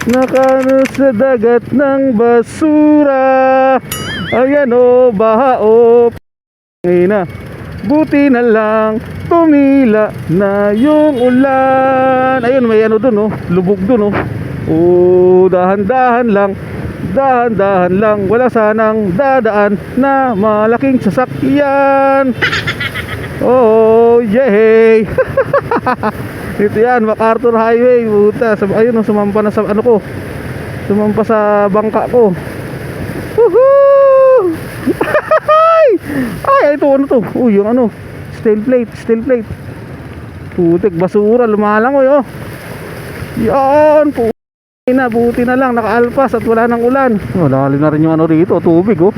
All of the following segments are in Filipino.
Nakano sa dagat ng basura. Ayan o, baha o. Ngayon, buti na lang tumila na yung ulan. Ayun, may ano dun, oh, lubog dun, oh. Oh, dahan-dahan lang, dahan-dahan lang. Wala sanang dadaan na malaking sasakyan. Oh, yay. Ito yan, MacArthur Highway. Buta, ayun, oh, sumampa na sa ano ko. Sumampa sa bangka ko. Woohoo! Ay, ito ano to? Uy, yung ano, steel plate. Putik, basura, lumalangoy, oh. Yan, buti na lang, nakaalpas at wala nang ulan. Oh, lalim na rin yung ano rito, tubig, oh.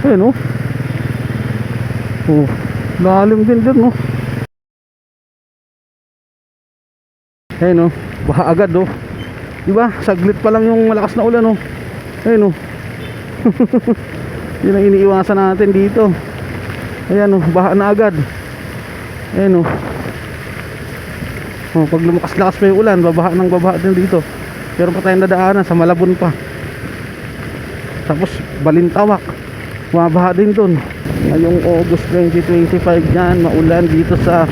Ayun, oh. Oh, lalim din dun, oh. Ayun, oh, baha agad, oh. Diba, saglit pa lang yung malakas na ulan, oh. Ayun, oh. Yun ang iniiwasan natin dito. Ayan, oh, baha na agad. Ayan, oh. Oh, pag lumakas-lakas pa yung ulan, babaha din dito. Pero pa tayong dadaanan sa Malabon pa. Tapos Balintawak, mabaha din dun. Ngayong August 2025 yan, maulan dito sa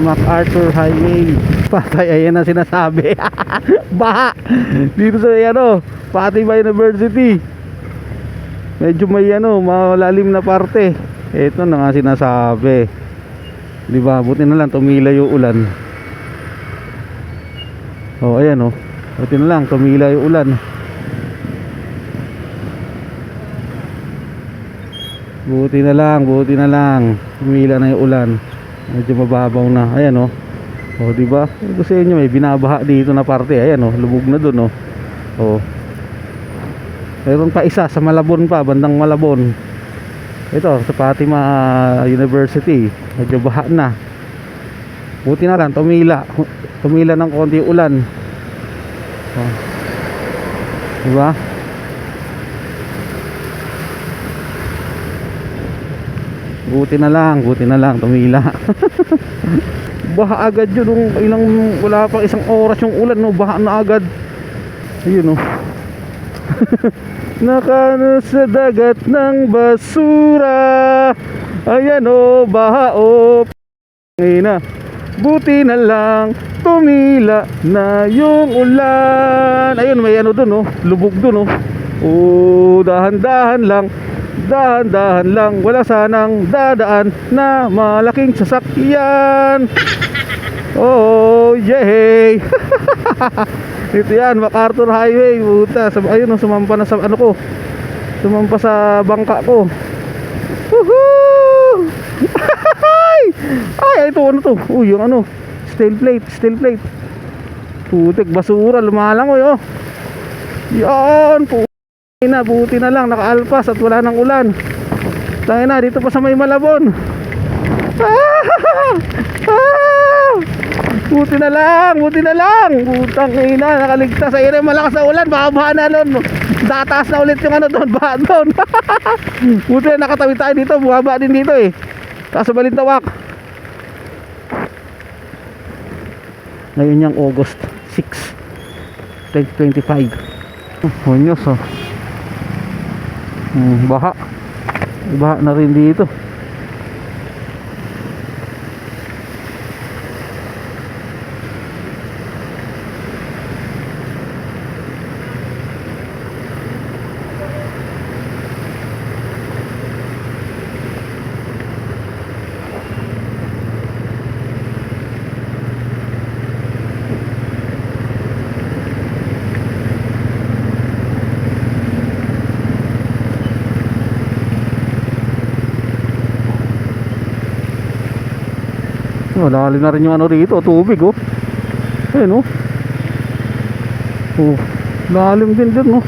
MacArthur Highway. Patay, ayan ang sinasabi. Baha dito sa ano, Fatima University. Medyo may ano, malalim na parte. Ito na nga sinasabi. Di ba? Buti na lang tumila yung ulan. Oh, ayan, oh. Buti na lang tumila yung ulan. Buti na lang tumila na yung ulan. Medyo mababaw na. Ayan, oh. Oh, di ba? Ito sa inyo, may binabaha dito na parte. Ayan, oh, lubog na doon, oh. Oh. Meron pa isa sa Malabon pa, bandang Malabon. Ito sa Fatima University, medyo baha na. Buti na lang tumila ng konti ulan. Oh. Diba? Buti na lang tumila. Baha agad yun, wala pang isang oras yung ulan, no, baha na agad. Ayun, no. Nakano sa dagat ng basura. Ayan, oh, baha o. Ngayon, buti na lang tumila na yung ulan. Ayun, may ano dun, oh, lubog dun, oh. Oh, dahan-dahan lang, wala sanang dadaan na malaking sasakyan. Oh, yay. Ito yan, MacArthur Highway. Buta, ayun, oh, sumampa na sa ano ko. Sumampa sa bangka ko. Woohoo! Ay, ito ano to? Uy, yung ano, steel plate. Putik, basura, lumalangoy, oh. Yan, buti na lang, nakaalpas at wala nang ulan. Tayo na, dito pa sa may Malabon. Buti na lang. Butang ina, nakaligtas. Ayun, malakas na ulan, baka na nun. Tataas na ulit yung ano doon, baha doon. Buti na nakatawi tayo dito, buhaba din dito, eh. Taas sa Balintawak. Ngayon yung August 6, 2025. Oh, nyos, oh. Baha na rin dito. Malalim na rin yung ano rito, tubig, oh. Ayun, oh. Oh, lalim din dun, oh.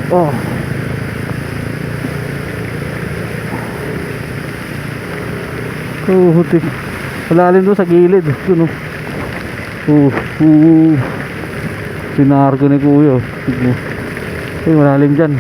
Oh. Hutik. Malalim doon sa gilid, dun, oh. Sinargo ni kuya, oh. Ay, malalim dyan.